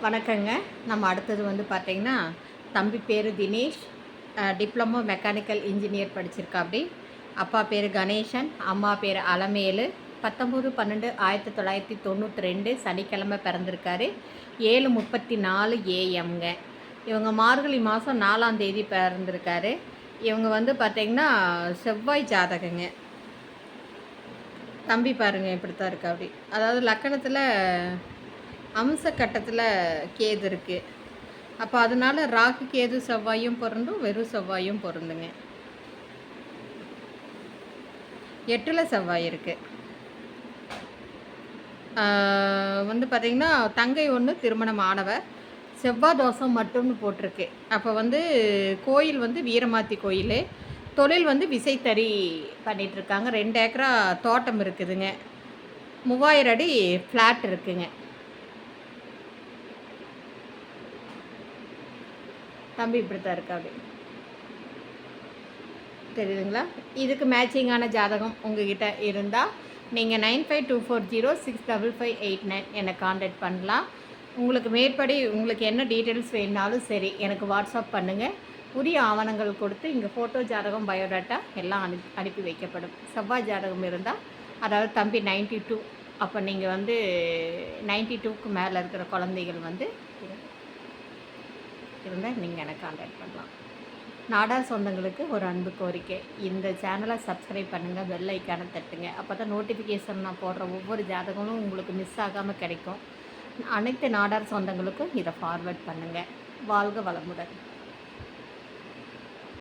வணக்கங்க. நம்ம அடுத்தது வந்து பார்த்தீங்கன்னா, தம்பி பேரு தினேஷ். டிப்ளமோ மெக்கானிக்கல் இன்ஜினியர் படிச்சிருக்காப்படி. அப்பா பேரு கணேசன், அம்மா பேரு அலமேலு. 19/10/1992 சனிக்கிழமை பிறந்திருக்காரு. 7:34 AM-ங்க. இவங்க மார்கழி மாதம் 4ஆம் தேதி பிறந்திருக்காரு. இவங்க வந்து பார்த்தீங்கன்னா, செவ்வாய் ஜாதகங்க. தம்பி பாருங்க இப்படித்தான் இருக்காப்படி. அதாவது லக்கணத்தில் அம்ச கட்டத்தில் கேது இருக்குது. அப்போ அதனால் ராகு கேது செவ்வாயும் பொருந்தும், வெறும் செவ்வாயும் பொருந்துங்க. 8ல் செவ்வாய் இருக்குது. வந்து பார்த்திங்கன்னா தங்கை ஒன்று திருமணம் ஆனவர். செவ்வாய் தோஷம் மட்டும்னு போட்டிருக்கு. அப்போ வந்து கோயில் வந்து வீரமாத்தி கோயில். தொழில் வந்து விசைத்தறி பண்ணிகிட்ருக்காங்க. 2 ஏக்கரா தோட்டம் இருக்குதுங்க. 3000 அடி ஃப்ளாட் இருக்குங்க. தம்பி இப்படித்தான் இருக்கா அப்படி தெரியுதுங்களா? இதுக்கு மேட்சிங்கான ஜாதகம் உங்ககிட்ட இருந்தால் நீங்கள் 9524065589 என்னை காண்டாக்ட் பண்ணலாம். உங்களுக்கு மேற்படி உங்களுக்கு என்ன டீட்டெயில்ஸ் வேணுனாலும் சரி எனக்கு வாட்ஸ்அப் பண்ணுங்கள். உரிய ஆவணங்கள் கொடுத்து இங்கே ஃபோட்டோ ஜாதகம் பயோடாட்டா எல்லாம் அனுப்பி வைக்கப்படும். செவ்வாய் ஜாதகம் இருந்தால், அதாவது தம்பி 92, அப்போ நீங்கள் வந்து 92க்கு மேலே இருக்கிற குழந்தைகள் வந்து இருந்தால் நீங்கள் எனக்கு காண்டாக்ட் பண்ணலாம். நாடார் சொந்தங்களுக்கு ஒரு அன்பு கோரிக்கை, இந்த சேனலை சப்ஸ்கிரைப் பண்ணுங்கள், பெல் ஐக்கானை தட்டுங்க. அப்போ தான் நோட்டிஃபிகேஷன் நான் போடுற ஒவ்வொரு ஜாதகமும் உங்களுக்கு மிஸ் ஆகாமல் கிடைக்கும். அனைத்து நாடார் சொந்தங்களுக்கும் இதை ஃபார்வர்ட் பண்ணுங்கள். வாழ்க வளமுடன்.